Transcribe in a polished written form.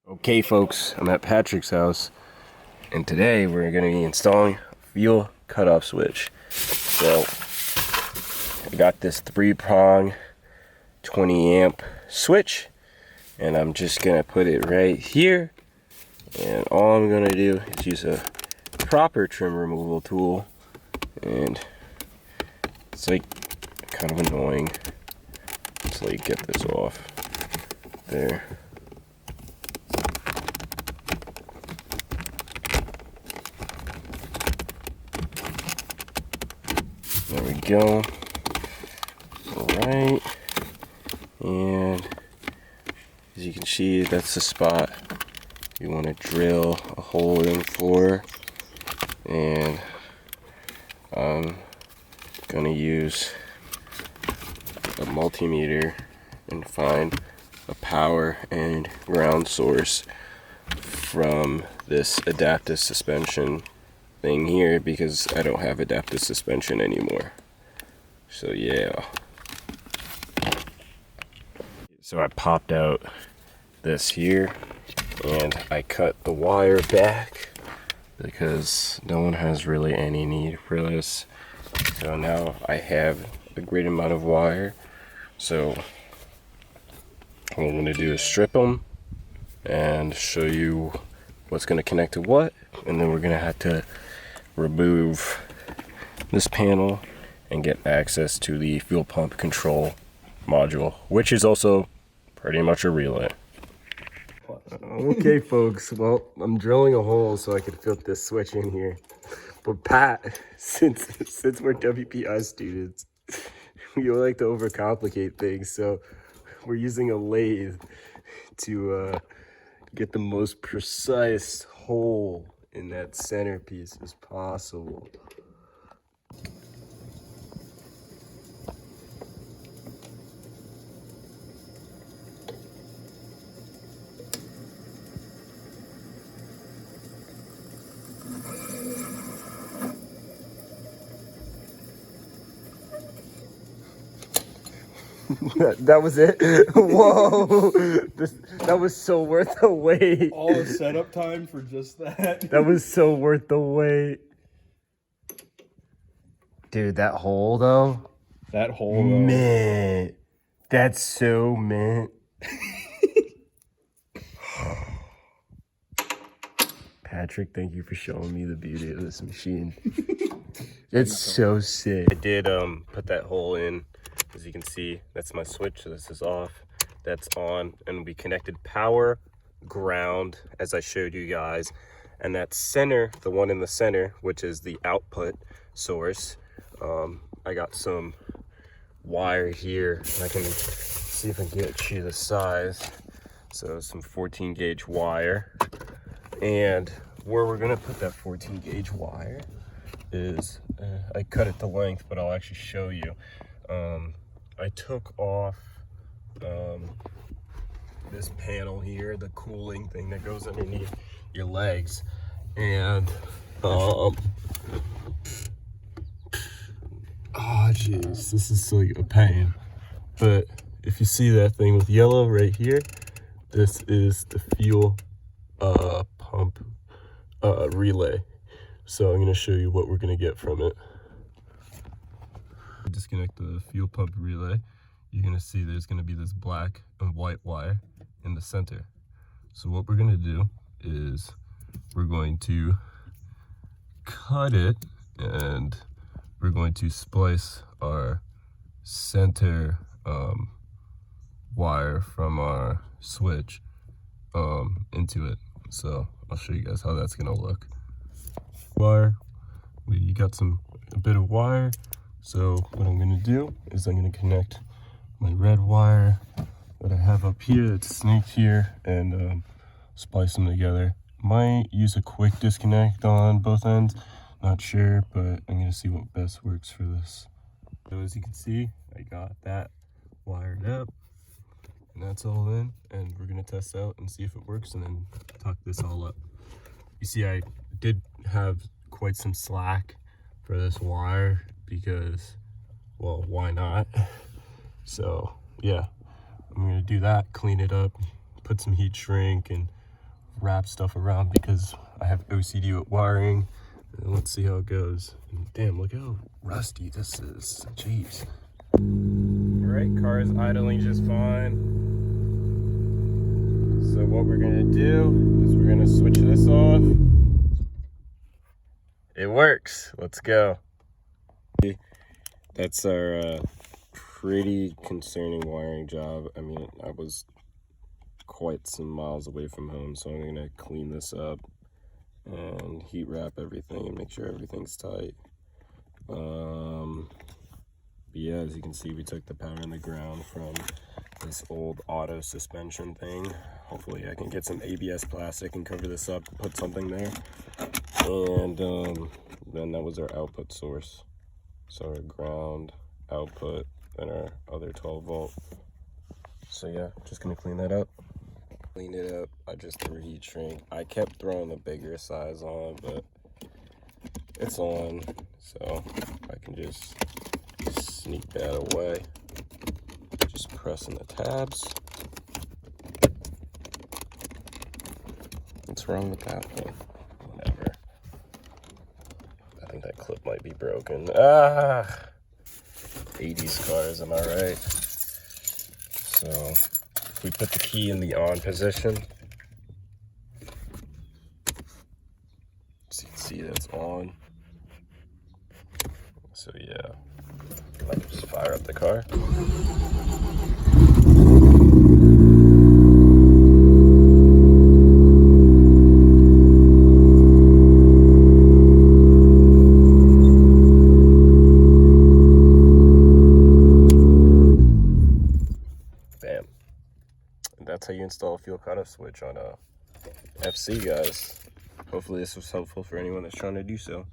Okay folks, I'm at Patrick's house and today we're going to be installing a fuel cutoff switch. So I got this 3-prong 20 amp switch and I'm just going to put it right here, and all I'm going to do is use a proper trim removal tool, and it's like kind of annoying. Just like get this off there. There we go. Alright. And as you can see, that's the spot you want to drill a hole in for. And I'm going to use a multimeter and find a power and ground source from this adaptive suspension thing here, because I don't have adaptive suspension anymore. So yeah. So I popped out this here and I cut the wire back because no one has really any need for this. So now I have a great amount of wire. So what I'm going to do is strip them and show you what's going to connect to what, and then we're going to have to remove this panel and get access to the fuel pump control module, which is also pretty much a relay. Okay folks, well, I'm drilling a hole so I could fit this switch in here. But Pat, since we're WPI students, we like to overcomplicate things, so we're using a lathe to get the most precise hole in that centerpiece as possible. That was it? Whoa! That was so worth the wait. All the setup time for just that. That was so worth the wait. Dude, that hole though? That hole though. Man, that's so mint. Patrick, thank you for showing me the beauty of this machine. It's so sick. I did put that hole in. As you can see, that's my switch. So this is off, that's on, and we connected power, ground, as I showed you guys. And that center, the one in the center, which is the output source, I got some wire here. I can see if I can get you the size. So some 14 gauge wire. And where we're gonna put that 14 gauge wire is, I cut it to length, but I'll actually show you. I took off this panel here, the cooling thing that goes underneath your legs, and oh jeez, this is like a pain. But if you see that thing with yellow right here, this is the fuel pump relay. So I'm going to show you what we're going to get from it. Disconnect the fuel pump relay. You're going to see there's going to be this black and white wire in the center. So what we're going to do is we're going to cut it, and we're going to splice our center wire from our switch into it. So I'll show you guys how that's going to look. Wire, we got a bit of wire. So what I'm going to do is I'm going to connect my red wire that I have up here, that's snaked here, and splice them together. Might use a quick disconnect on both ends, not sure, but I'm going to see what best works for this. So as you can see, I got that wired up, and that's all in, and we're going to test out and see if it works, and then tuck this all up. You see, I did have quite some slack for this wire because, well, why not? So yeah, I'm gonna do that, clean it up, put some heat shrink and wrap stuff around because I have OCD with wiring. And let's see how it goes. And damn, look how rusty this is. Jeez. Alright, car is idling just fine. So what we're gonna do is we're gonna switch this off. It works. Let's go. That's our pretty concerning wiring job. I mean, I was quite some miles away from home, so I'm gonna clean this up and heat wrap everything and make sure everything's tight. But yeah, as you can see, we took the power in the ground from this old auto suspension thing. Hopefully I can get some ABS plastic and cover this up, put something there. And then that was our output source. So our ground output and our other 12 volt. So yeah, just gonna clean that up. Clean it up. I just threw heat shrink. I kept throwing the bigger size on, but it's on, so I can just sneak that away. Just pressing the tabs. What's wrong with that thing? Whatever. I think that clip might be broken. Ah! 80s cars, am I right? So, if we put the key in the on position, so you can see that's on. So yeah, I'll just fire up the car. Bam. And that's how you install a fuel cutoff switch on a FC, guys. Hopefully this was helpful for anyone that's trying to do so.